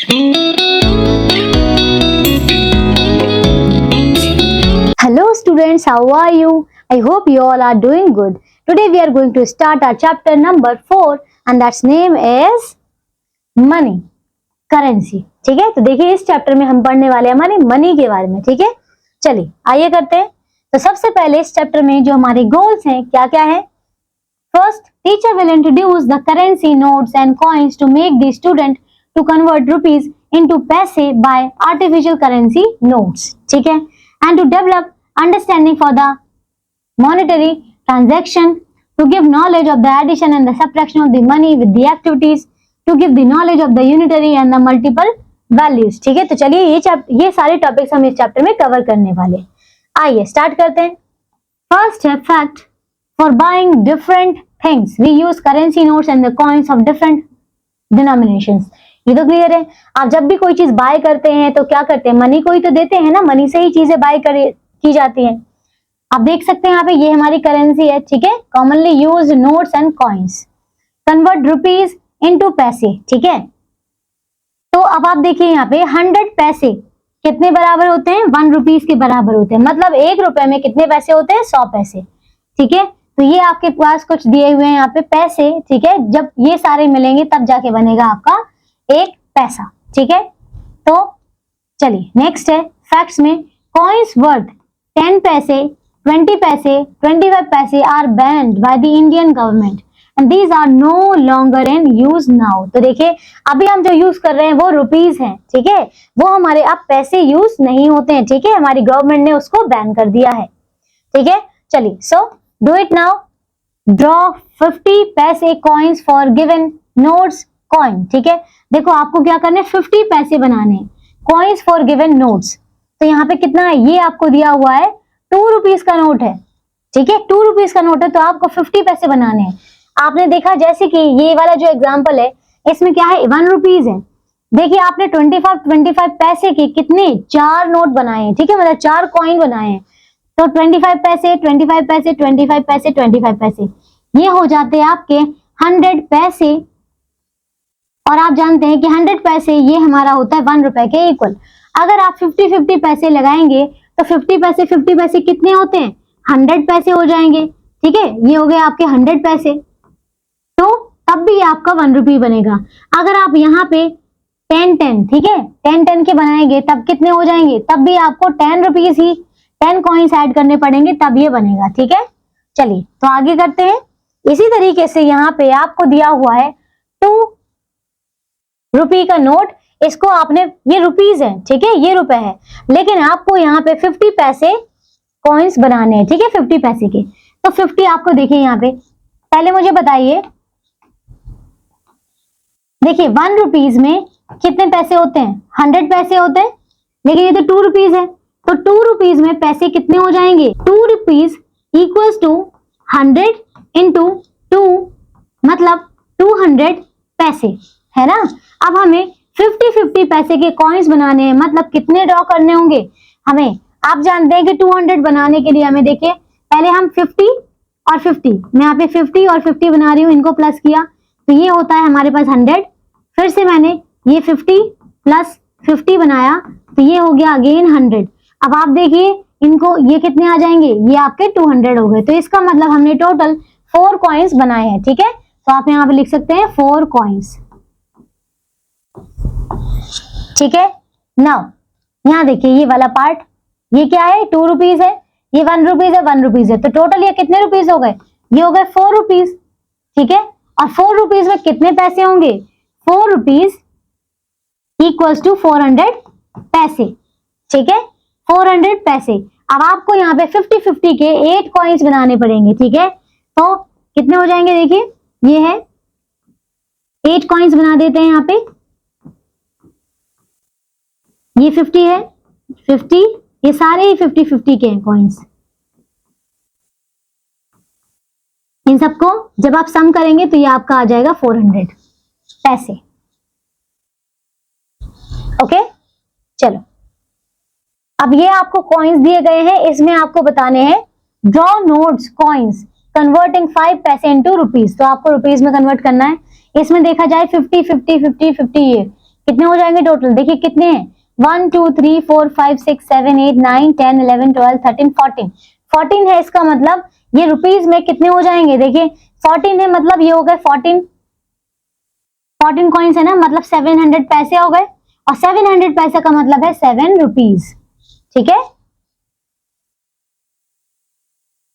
Hello students, how are you? I hope you all are doing good. Today we are going to start our chapter number 4 and that's name is money, currency. ठीक है, तो देखिए इस chapter में हम पढ़ने वाले हैं हमारे मनी के बारे में. ठीक है, चलिए आइए करते हैं. तो सबसे पहले इस चैप्टर में जो हमारे गोल्स हैं क्या क्या है. First, teacher will introduce the currency notes and coins to make the student to convert rupees into पैसे बाय आर्टिफिशियल करेंसी नोट्स. ठीक है, and to develop understanding for the monetary transaction, to give knowledge of the addition and the subtraction of the money with the activities, to give the knowledge of the unitary and the multiple values. ठीक है, तो चलिए ये सारे topics हम इस chapter में cover करने वाले. आइए स्टार्ट करते हैं. फर्स्ट है fact. For buying different things we use currency notes and the coins of different denominations. ये तो क्लियर है. आप जब भी कोई चीज बाय करते हैं तो क्या करते हैं, मनी को ही तो देते हैं ना, मनी से ही चीजें बाय की जाती हैं. आप देख सकते हैं यहाँ पे ये हमारी करेंसी है. ठीक है, commonly use notes and coins. Convert rupees into पैसे. ठीक है, तो अब आप देखिए यहाँ पे 100 पैसे कितने बराबर होते हैं, 1 रुपीज के बराबर होते हैं. मतलब 1 रुपए में कितने पैसे होते हैं, 100 पैसे. ठीक है, तो ये आपके पास कुछ दिए हुए हैं यहाँ पे पैसे. ठीक है, जब ये सारे मिलेंगे तब जाके बनेगा आपका एक पैसा. ठीक है, तो चलिए नेक्स्ट है फैक्ट्स में. कॉइन्स वर्थ 10 पैसे, 20 पैसे, 25 पैसे are banned by the Indian government and these are no longer in use now. तो देखिए अभी हम जो यूज कर रहे हैं वो रुपीज हैं. ठीक है, वो हमारे अब पैसे यूज नहीं होते हैं. ठीक है, हमारी गवर्नमेंट ने उसको बैन कर दिया है. ठीक है, चलिए so do it now. Draw 50 पैसे coins for given notes coin. ठीक है, देखो आपको क्या करना है, 50 पैसे बनाने हैं कॉइन्स फॉर गिवन नोट्स. तो यहाँ पे कितना है, ये आपको दिया हुआ है 2 रुपीज का नोट है. ठीक है, 2 रुपीज का नोट है तो आपको 50 पैसे बनाने हैं. आपने देखा जैसे कि ये वाला जो एग्जांपल है इसमें क्या है, 1 रुपीज है. देखिए आपने 25 पैसे के कितने 4 नोट बनाए हैं. ठीक है, मतलब 4 कॉइन बनाए हैं. तो 25 पैसे, 25 पैसे, 25 पैसे, 25 पैसे, ये हो जाते हैं आपके 100 पैसे. और आप जानते हैं कि 100 पैसे ये हमारा होता है 1 रुपए के इक्वल. अगर आप 50-50 पैसे लगाएंगे तो 50 पैसे कितने होते हैं, 100 पैसे हो जाएंगे. ठीक है, ये हो गए आपके 100 पैसे. तो तब भी आपका 1 रुपये बनेगा. अगर आप यहाँ पे 10-10, ठीक है, 10-10 के बनाएंगे तब कितने हो जाएंगे, तब भी आपको 10 रुपीज ही 10 कॉइन्स ऐड करने पड़ेंगे तब ये बनेगा. ठीक है, चलिए तो आगे करते हैं. इसी तरीके से यहाँ पे आपको दिया हुआ है 2 रुपये का नोट. इसको आपने, ये रुपीज है. ठीक है, ये रुपए है, लेकिन आपको यहाँ पे 50 पैसे कॉइन्स बनाने हैं. ठीक है, 50 पैसे के. तो 50 आपको देखिए यहाँ पे, पहले मुझे बताइए, देखिए 1 रुपीज में कितने पैसे होते हैं, 100 पैसे होते हैं, लेकिन ये तो 2 रुपीज है. तो 2 रुपीज में पैसे कितने हो जाएंगे, 2 रुपीज इक्वल्स टू 100 इंटू 2, मतलब 200 पैसे है ना. अब हमें 50-50 पैसे के कॉइन्स बनाने हैं, मतलब कितने ड्रॉ करने होंगे हमें. आप जानते हैं कि 200 बनाने के लिए हमें, देखिए पहले हम 50 और 50, मैं यहाँ पे 50 और 50 बना रही हूँ, इनको प्लस किया तो ये होता है हमारे पास 100. फिर से मैंने ये 50 प्लस 50 बनाया तो ये हो गया अगेन 100. अब आप देखिए इनको, ये कितने आ जाएंगे, ये आपके 200 हो गए. तो इसका मतलब हमने टोटल 4 कॉइन्स बनाए हैं. ठीक है, तो आप यहाँ पे लिख सकते हैं 4 कॉइन्स. ठीक है, नाउ यहाँ देखिए ये वाला पार्ट, ये क्या है, 2 रुपीज है, ये 1 रुपीज है, 1 रुपीज है, तो टोटल ये कितने रुपीज हो गए, ये हो गए 4 रुपीज. ठीक है, और 4 रुपीज में कितने पैसे होंगे, 4 रुपीज इक्वल्स टू 400 पैसे. ठीक है, 400 पैसे. अब आपको यहाँ पे 50-50 के 8 कॉइन्स बनाने पड़ेंगे. ठीक है, तो कितने हो जाएंगे, देखिए ये है 8 कॉइन्स बना देते हैं यहाँ पे. ये 50 है, 50, ये सारे ही 50-50 के हैं कॉइन्स. इन सबको जब आप सम करेंगे तो ये आपका आ जाएगा 400 पैसे. ओके, चलो अब ये आपको कॉइन्स दिए गए हैं, इसमें आपको बताने हैं ड्रॉ नोट्स कॉइन्स कन्वर्टिंग 5 पैसे इनटू रुपीज. तो आपको रुपीज में कन्वर्ट करना है. इसमें देखा जाए 50-50-50-50, कितने हो जाएंगे टोटल, देखिए कितने हैं, 1 2 3 4 5 6 7 8 9 10 11 12 13 14 14 है, इसका मतलब ये रुपीज में कितने हो जाएंगे, देखिए 14 है मतलब ये हो गए 14 कॉइन्स है ना, मतलब 700 पैसे हो गए, और 700 पैसे का मतलब है 7 रुपीज, ठीक है।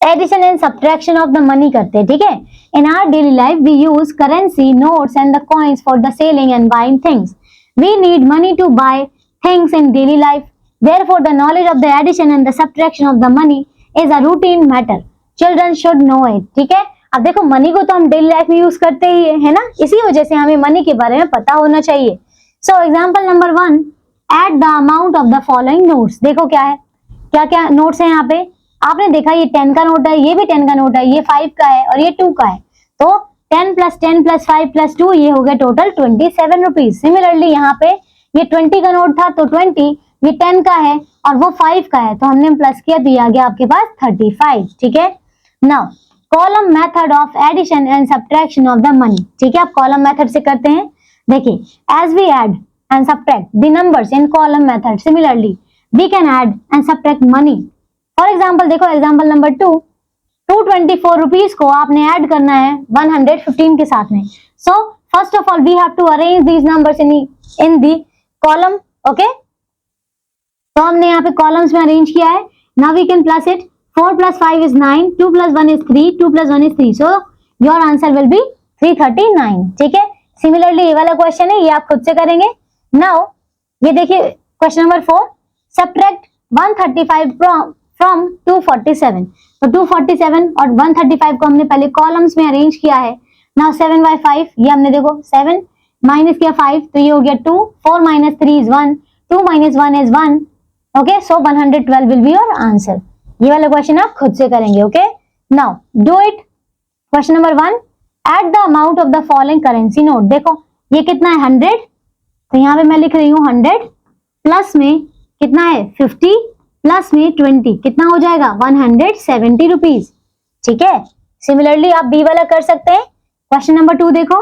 Addition and subtraction of the money करते हैं, ठीक है। In our daily life we use currency, notes and the coins for the selling and buying things. We need money to buy things in daily life, therefore the knowledge of the addition and the subtraction of the money is a routine matter, children should know it, ठीक है। अब देखो money को तो हम daily life में use करते ही है ना, इसी वजह से हमें मनी के बारे में पता होना चाहिए। So example number 1, add the amount of the following notes. देखो क्या है, क्या क्या नोट्स है यहाँ पे, आपने देखा ये 10 का नोट है, ये भी 10 का नोट है, ये 5 का है और ये 2 का है, तो 10 + 10 + 5 + 2 ये हो गया टोटल 27 रुपीज। सिमिलरली यहाँ पे ये 20 का नोट था तो 20, ये 10 का है और वो 5 का है, तो हमने प्लस किया तो ये आ गया आपके पास 35, ठीक है। Now column method of addition and subtraction of the money, ठीक है। आप कॉलम मेथड से करते हैं, देखिए as we add and subtract the numbers in column method, similarly we can add and subtract money. For example देखो example number 2, 224 rupees को आपने ऐड करना है 115 के साथ में। So first of all we have to arrange these numbers in the column, okay. तो हमने यहाँ पे कॉलम्स में अरेंज किया है। Now we can plus it, 4 + 5 is 9, 2 + 1 is 3, 2 + 1 is 3, so your answer will be 339, ठीक है। सिमिलरली ये वाला क्वेश्चन है, ये आप खुद से करेंगे। नाउ ये देखिए क्वेश्चन नंबर 4, सब्ट्रैक्ट 135 फ्रॉम 247, तो 247 और 135 को हमने पहले कॉलम्स में अरेंज किया है। नाउ 7/5, ये हमने देखो 7 माइनस किया 5, तो ये हो गया 2, 4 - 3 is 1, 2 - 1 is 1, okay. So 112 will be your answer. ये वाला क्वेश्चन आप खुद से करेंगे, okay. Now do it. Question number 1, at the amount of the following currency note. देखो ये कितना है 100, तो यहाँ पे मैं लिख रही हूँ 100, प्लस में कितना है 50, प्लस में 20, कितना हो जाएगा 170 रुपीज, ठीक है। सिमिलरली आप बी वाला कर सकते हैं। क्वेश्चन नंबर 2 देखो,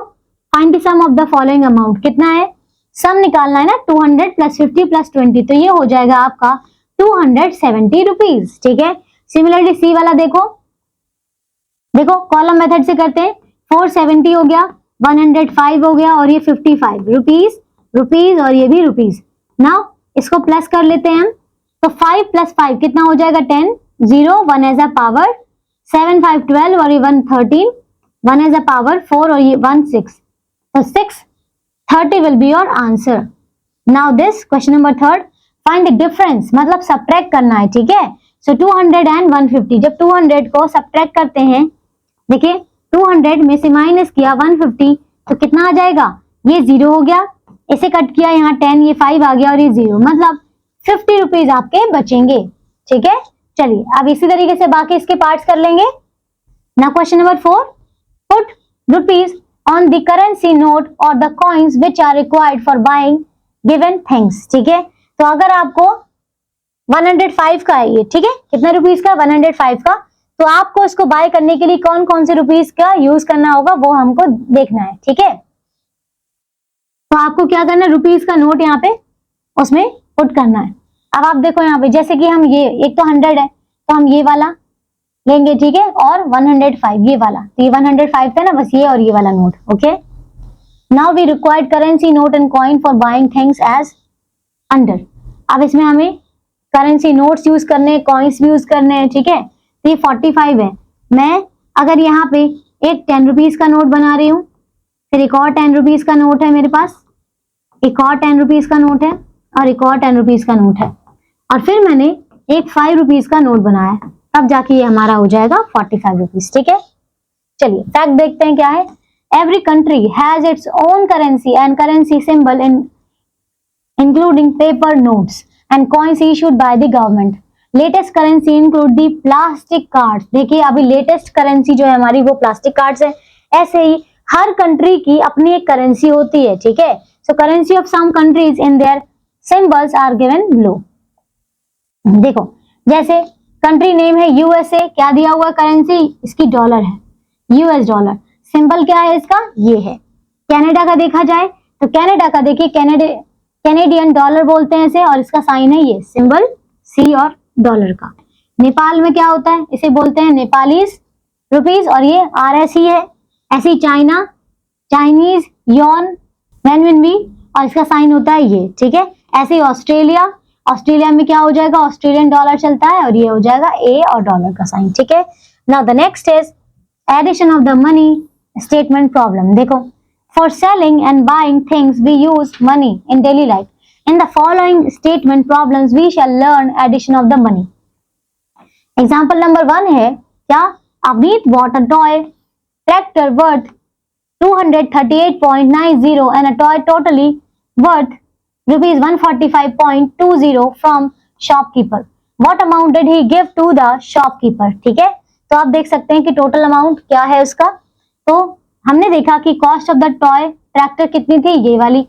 find the sum of the following amount, कितना है, सम निकालना है ना, 200 + 50 + 20, तो ये हो जाएगा आपका 270 रुपीज, ठीक है। सिमिलरली सी वाला देखो, देखो कॉलम मेथड से करते हैं, 470 हो गया, 105 हो गया और ये 55 रुपीज, रुपीज और ये भी रुपीज। नाउ इसको प्लस कर लेते हैं हम, तो 5 + 5 कितना हो जाएगा 10, 0 1 एज अ पावर, 7 5 12 और ये 1 13, 1 एज अ पावर 4 और ये 1 6, तो 630 will be your answer. Now this question number 3, find the difference, मतलब सब्ट्रैक्ट करना है, ठीक है। सो 200 and 150, जब 200 को सब्ट्रैक्ट करते हैं, देखिए 200 में से माइनस किया 150, तो कितना आ जाएगा, ये 0 हो गया, इसे कट किया यहाँ 10, ये 5 आ गया और ये 0, मतलब 50 रुपीज आपके बचेंगे, ठीक है। चलिए अब इसी तरीके से बाकी इसके पार्ट्स कर लेंगे। ना question number 4, put rupees on the currency note or the coins which are required for buying given things, ठीक है। तो अगर आपको 105 का है ये, ठीक है, कितना रुपीस का, 105 का, तो आपको इसको बाय करने के लिए कौन कौन से रुपीस का यूज करना होगा वो हमको देखना है, ठीक है। तो आपको क्या करना है, रुपीस का नोट यहाँ पे उसमें पुट करना है। अब आप देखो यहाँ पे, जैसे कि हम ये एक तो 100 है, तो हम ये वाला लेंगे, ठीक है, और 105 ये वाला, तो ये 105 था ना, बस ये और ये वाला note, okay. Now we required currency note and coin for buying things as under. अब इसमें हमें करेंसी नोट्स यूज करने हैं, कॉइन्स भी यूज करने हैं, ठीक है। तो ये 45 है, मैं अगर यहाँ पे एक 10 रुपीज का नोट बना रही हूँ, फिर एक और 10 रुपीज का नोट है मेरे पास, एक और 10 रुपीज का नोट है और एक और 10 रुपीज का नोट है, और फिर मैंने एक 5 रुपीज का नोट बनाया है, तब जाके ये हमारा हो जाएगा 45 रुपीज, ठीक है। चलिए फैक्ट देखते हैं क्या है। Every country has its own currency and currency symbol in including paper notes and coins issued by the government. Latest currency include the plastic cards. देखिए अभी लेटेस्ट करेंसी जो है हमारी वो प्लास्टिक कार्ड्स है। ऐसे ही हर कंट्री की अपनी एक करेंसी होती है, ठीक है। So currency of some countries in their symbols are given below. देखो जैसे कंट्री नेम है यूएसए, क्या दिया हुआ करेंसी, इसकी डॉलर है, यूएस डॉलर। सिंबल क्या है इसका, ये है। कनाडा का देखा जाए तो कनाडा का देखिए, कैनेडियन डॉलर बोलते हैं इसे, और इसका साइन है ये सिंबल सी और डॉलर का। नेपाल में क्या होता है, इसे बोलते हैं नेपालीज रुपीज, और ये RSE है। ऐसे ही चाइना, चाइनीज यॉन रेनमिनबी, और इसका साइन होता है ये, ठीक है। ऐसे ही ऑस्ट्रेलिया, ऑस्ट्रेलिया में क्या हो जाएगा, ऑस्ट्रेलियन डॉलर चलता है, और ये हो जाएगा A और डॉलर का साइन, ठीक है। Now the next is addition of the money statement problem. देखो, for selling and buying things we use money in daily life. In the following statement problems we shall learn addition of the money. Example number 1 है क्या, Avneet bought a toy tractor worth 238.90 and a toy totally worth rupees 145.20 from shopkeeper. What amount did he give to the shopkeeper? ठीक है, तो आप देख सकते हैं कि टोटल अमाउंट क्या है उसका। तो हमने देखा कि cost of the toy tractor कितनी थी, ये वाली,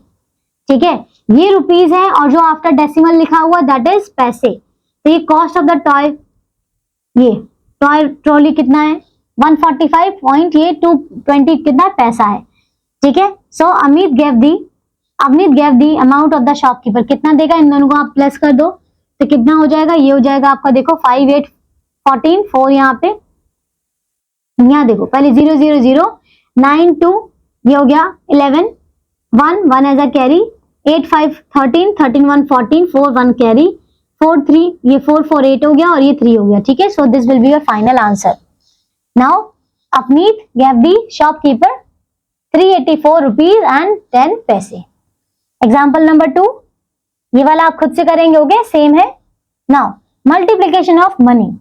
ठीक है। ये रुपीज है, और जो आफ्टर डेसिमल लिखा हुआ दैट इज पैसे। तो ये कॉस्ट ऑफ द टॉय, ये टॉय ट्रॉली कितना है 145.220 कितना पैसा है, ठीक है। So Avneet gave the amount of the shopkeeper, कितना देगा, इन दोनों को आप प्लस कर दो तो कितना हो जाएगा, ये हो जाएगा आपका, देखो 5 8 14 4, यहाँ पे यहाँ देखो पहले 0 0 0 9 2, ये हो गया 11 1 1 एज अ कैरी, 8 5 13 13 1 14 4 1 कैरी, 4 3, ये 4 4 8 हो गया, और ये 3 हो गया, ठीक है। So this will be your final answer. Now Avneet gave the shopkeeper 384 rupees and 10 पैसे। एग्जाम्पल नंबर 2, ये वाला आप खुद से करेंगे, ओके, सेम है। Now multiplication of money.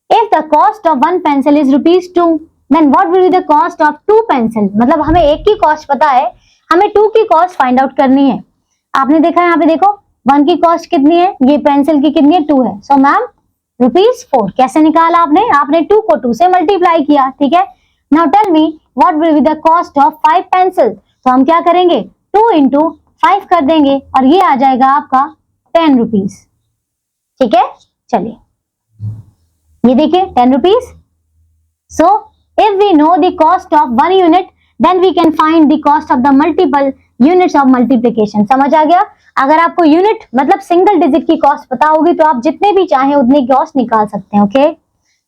If the cost of 1 pencil is ₹2, then what will be the cost of 2 pencil. मतलब हमें एक की कॉस्ट पता है, हमें 2 की कॉस्ट फाइंड आउट करनी है। आपने देखा यहाँ पे देखो 1 की कॉस्ट कितनी है, ये पेंसिल की कितनी है, 2 है। सो मैम ₹4 कैसे निकाला आपने 2 को 2 से मल्टीप्लाई किया, ठीक है। Now tell me what will be the cost of 5 pencil. तो हम क्या करेंगे, 2 into 5 कर देंगे, और ये आ जाएगा आपका 10 रुपीज, ठीक है। चलिए ये देखिए 10 rupees. So if we know the cost of 1 unit, then we can find the cost of the multiple units of multiplication. समझ आ गया। अगर आपको यूनिट मतलब सिंगल डिजिट की कॉस्ट पता होगी तो आप जितने भी चाहें उतनी कॉस्ट निकाल सकते हैं, ओके।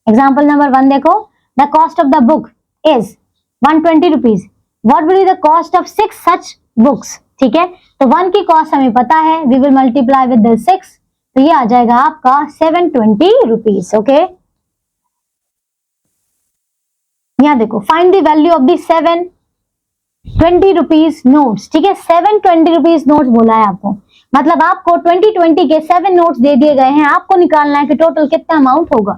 एग्जाम्पल नंबर 1 देखो, the cost of the book is 120 rupees. What will be the cost of 6 such books, ठीक है। तो 1 की कॉस्ट हमें पता है, we will multiply with the 6, तो ये आ जाएगा आपका 720 रुपीज, ओके। यहां देखो, find the value of the 720 rupees notes, ठीक है। 720 रुपीज नोट्स बोला है आपको, मतलब आपको 2020 के 7 नोट्स दे दिए गए हैं, आपको निकालना है कि टोटल कितना अमाउंट होगा।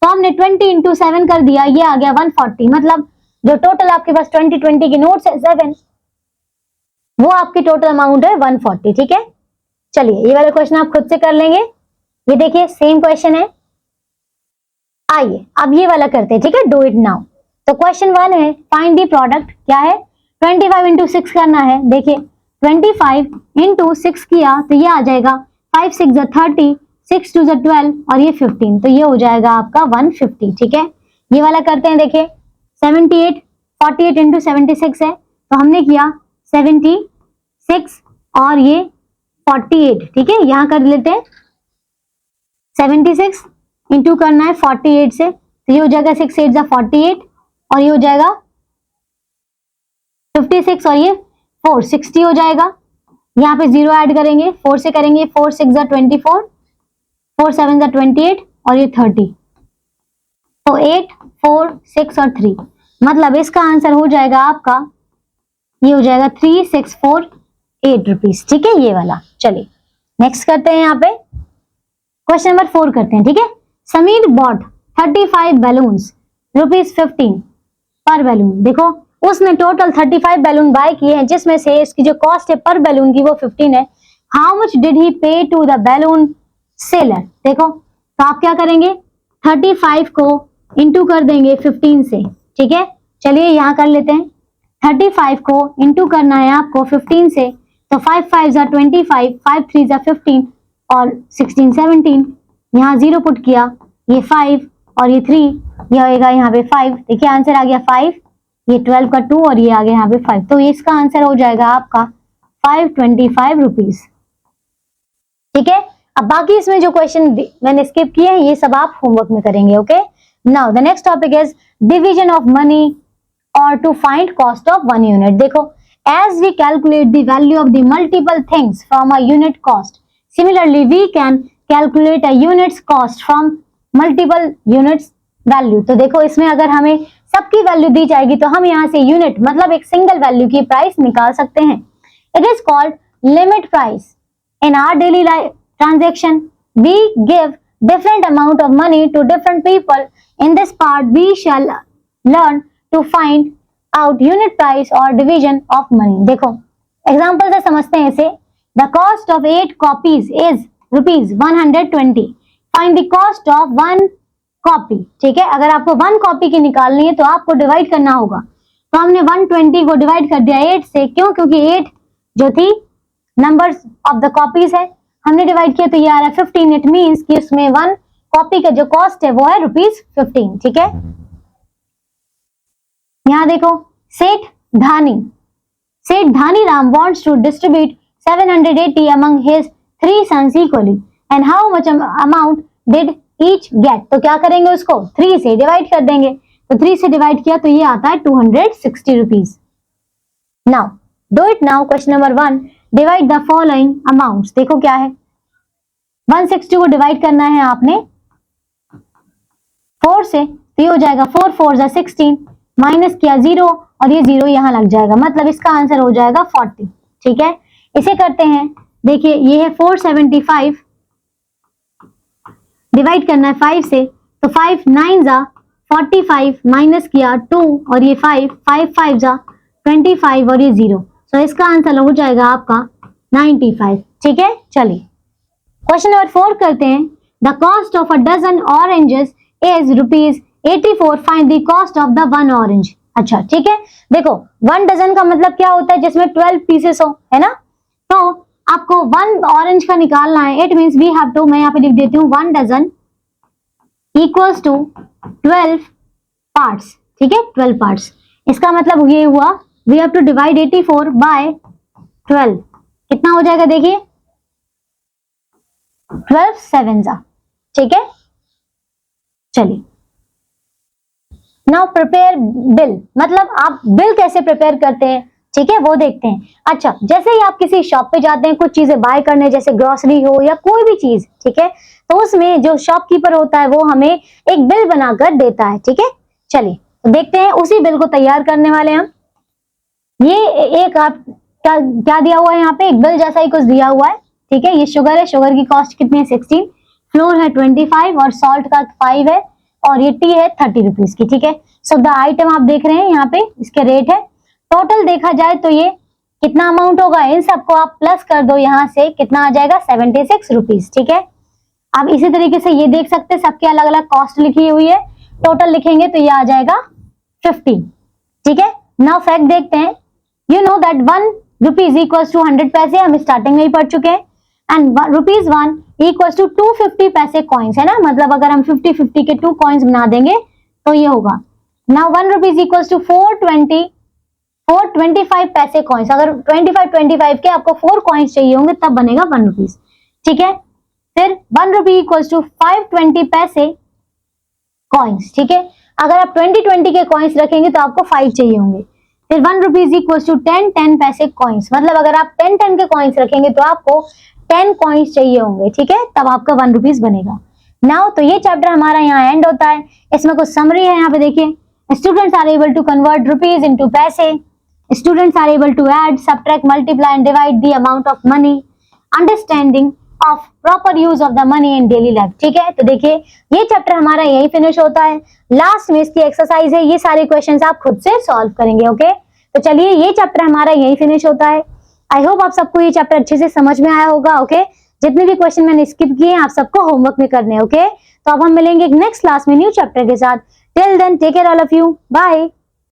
तो हमने 20 into 7 कर दिया, ये आ गया 140। मतलब जो टोटल आपके पास 2020 के नोट्स है 7, वो आपकी टोटल अमाउंट है 140, ठीक है। चलिए ये वाला क्वेश्चन आप खुद से कर लेंगे। ये देखिए सेम क्वेश्चन है। आइए अब ये वाला करते हैं, ठीक है। Do it now. तो क्वेश्चन 1 है, फाइंड द प्रोडक्ट, क्या है 25 into 6 करना है। देखिए 25 into 6 किया तो ये आ जाएगा 5 6 30, 6 2 12, और ये 15, तो ये हो जाएगा आपका 150, ठीक है। ये वाला करते हैं, देखिए 48 48 into 76 है, तो हमने किया 76 और ये 48, ठीक है। यहां कर लेते हैं 76 इंटू करना है 48 से, तो ये हो जाएगा 6 8 48, और ये हो जाएगा 56, और ये 4 60 हो जाएगा। यहाँ पे 0 ऐड करेंगे, 4 से करेंगे, 4 6 24, 4 7 28, और ये 30, तो 8 4 6 और 3, मतलब इसका आंसर हो जाएगा आपका, ये हो जाएगा 3648 रुपीज, ठीक है, ये वाला। चलिए नेक्स्ट करते हैं, यहाँ पे क्वेश्चन नंबर 4 करते हैं, ठीक है। समीर बॉट 35 बैलून्स ₹15 पर बैलून। देखो उसने टोटल 35 बैलून बाय किए हैं, जिसमें से इसकी जो कॉस्ट है पर बैलून की वो 15 है। हाउ मच डिड ही पे टू द बैलून सेलर। देखो तो आप क्या करेंगे, 35 को इंटू कर देंगे 15 से, ठीक है। चलिए यहाँ कर लेते हैं, 35 को इंटू करना है आपको 15 से, तो 5 5 25, 5 3 15, और 16 17, यहाँ 0 पुट किया, ये 5 और ये 3, ये होएगा यहाँ पे 5। देखिए आंसर आ गया 5, ये 12 का 2, और ये आ गया यहाँ पे 5, तो इसका आंसर हो जाएगा आपका 525 रुपीज, ठीक है, अब बाकी इसमें जो क्वेश्चन मैंने स्किप किए हैं ये सब आप होमवर्क में करेंगे। Okay, now the next topic is division of money और to find cost of one unit. देखो, as we calculate the value of the multiple things from a unit cost, similarly we can calculate a unit's cost from multiple units value। तो देखो, इसमें अगर हमें सबकी value दी जाएगी तो हम यहाँ से यूनिट मतलब एक सिंगल वैल्यू की प्राइस निकाल सकते हैं। It is called limit price. In our daily life transaction we give different amount of money to different people. In this part we shall learn to find out unit price or division of money। देखो, example से समझते हैं इसे। The cost of 8 copies is rupees 120. Find the cost of 1 copy। ठीक है, अगर आपको 1 copy की निकालनी है तो आपको डिवाइड करना होगा। तो हमने 120 को डिवाइड कर दिया 8 से, क्यों? क्योंकि 8 जो थी नंबर्स ऑफ द कॉपीज है, हमने डिवाइड किया तो ये आ रहा है 15। इट मीन्स कि उसमें 1 कॉपी का जो कॉस्ट है वो है ₹15। ठीक है, यहां देखो, सेठ धानी Ram wants to distribute 780 among his 3 sons equally and how much amount did each get। तो क्या करेंगे, उसको 3 से डिवाइड कर देंगे। तो 3 से डिवाइड किया तो ये आता है 260 rupees. Now do it now. Question number 1, divide the following amounts. देखो क्या है, 160 को डिवाइड करना है आपने 4 से, तो ये हो जाएगा 4 4 जा 16, माइनस किया 0 और ये 0 यहां लग जाएगा, मतलब इसका आंसर हो जाएगा 40। ठीक है, इसे करते हैं। देखिए, ये है 475, डिवाइड करना है 5 से, तो 5 9 जा 45, माइनस किया 2 और ये 5 5 5 जा 25 और ये 0। तो इसका आंसर हो जाएगा आपका 95। ठीक है, चलिए क्वेश्चन नंबर 4 करते हैं। The cost of a dozen oranges is ₹84। Find the cost of the 1 orange. अच्छा, ठीक है, देखो 1 डजन का मतलब क्या होता है, जिसमें 12 पीसेस हो, है ना। तो आपको 1 ऑरेंज का निकालना है। It means we have to, मैं यहाँ पे लिख देती हूँ 1 डजन इक्वल्स टू 12 पार्ट्स। ठीक है, 12 पार्ट्स। इसका मतलब ये हुआ we have to divide 84 by 12। कितना हो जाएगा, देखिए 12 7 जा। ठीक है, चलिए नाउ प्रिपेयर बिल, मतलब आप बिल कैसे प्रिपेयर करते हैं, ठीक है, वो देखते हैं। अच्छा, जैसे ही आप किसी शॉप पे जाते हैं कुछ चीजें बाय करने, जैसे ग्रोसरी हो या कोई भी चीज, ठीक है, तो उसमें जो शॉपकीपर होता है वो हमें एक बिल बनाकर देता है। ठीक है, चलिए तो देखते हैं, उसी बिल को तैयार करने वाले हम। ये एक आप क्या दिया हुआ है यहाँ पे, एक बिल जैसा ही कुछ दिया हुआ है। ठीक है, ये शुगर है, शुगर की कॉस्ट कितनी है 16, फ्लोर है 25 और सॉल्ट का 5 है और ये टी है 30 रुपीज की। ठीक है, सो द आइटम आप देख रहे हैं यहाँ पे, इसके रेट है। टोटल देखा जाए तो ये कितना अमाउंट होगा, इन सबको आप प्लस कर दो, यहाँ से कितना आ जाएगा 76 रुपीज। ठीक है, आप इसी तरीके से ये देख सकते हैं, सबके अलग अलग कॉस्ट लिखी हुई है, टोटल लिखेंगे तो ये आ जाएगा 50। ठीक है, नाउ फैक्ट देखते हैं। You know that 1 rupees equals to 100 पैसे, हम स्टार्टिंग में ही पढ़ चुके हैं। एंड ₹1 इक्वल्स टू 250 पैसे कॉइन्स, है ना, मतलब अगर हम 50-50 के 2 कॉइन्स बना देंगे तो ये होगा। नाउ 1 रुपीज इक्वल्स टू 425 पैसे कॉइन्स। अगर 25 के आपको 4 कॉइन्स चाहिए होंगे तब बनेगा 1 रुपीज। ठीक है, फिर 1 रुपी इक्वल्स टू 520 पैसे कॉइन्स। ठीक है, अगर आप 20 के कॉइन्स रखेंगे तो आपको 5 चाहिए होंगे। फिर 1 रुपीज इक्वल्स टू 10 पैसे कॉइन्स, मतलब अगर आप 10 के कॉइन्स रखेंगे तो आपको 10 कॉइन्स चाहिए होंगे। ठीक है, तब आपका 1 रुपीज बनेगा। नाउ तो ये चैप्टर हमारा यहाँ एंड होता है। इसमें कुछ समरी है, यहाँ पे देखिए, students are able to convert rupees into पैसे, students are able to add, subtract, multiply and divide the amount of money, understanding of proper use of the money in daily life. ठीक है, तो देखिए ये चैप्टर हमारा यही finish होता है। लास्ट में इसकी एक्सरसाइज है, ये सारे क्वेश्चंस आप खुद से सॉल्व करेंगे। ओके, तो चलिए ये चैप्टर हमारा यही फिनिश होता है। आई होप आप सबको ये चैप्टर अच्छे से समझ में आया होगा। ओके, जितने भी क्वेश्चन मैंने स्किप किए हैं आप सबको होमवर्क में करने हैं। ओके, तो अब हम मिलेंगे नेक्स्ट क्लास में न्यू चैप्टर के साथ। Till then take care all of you, bye.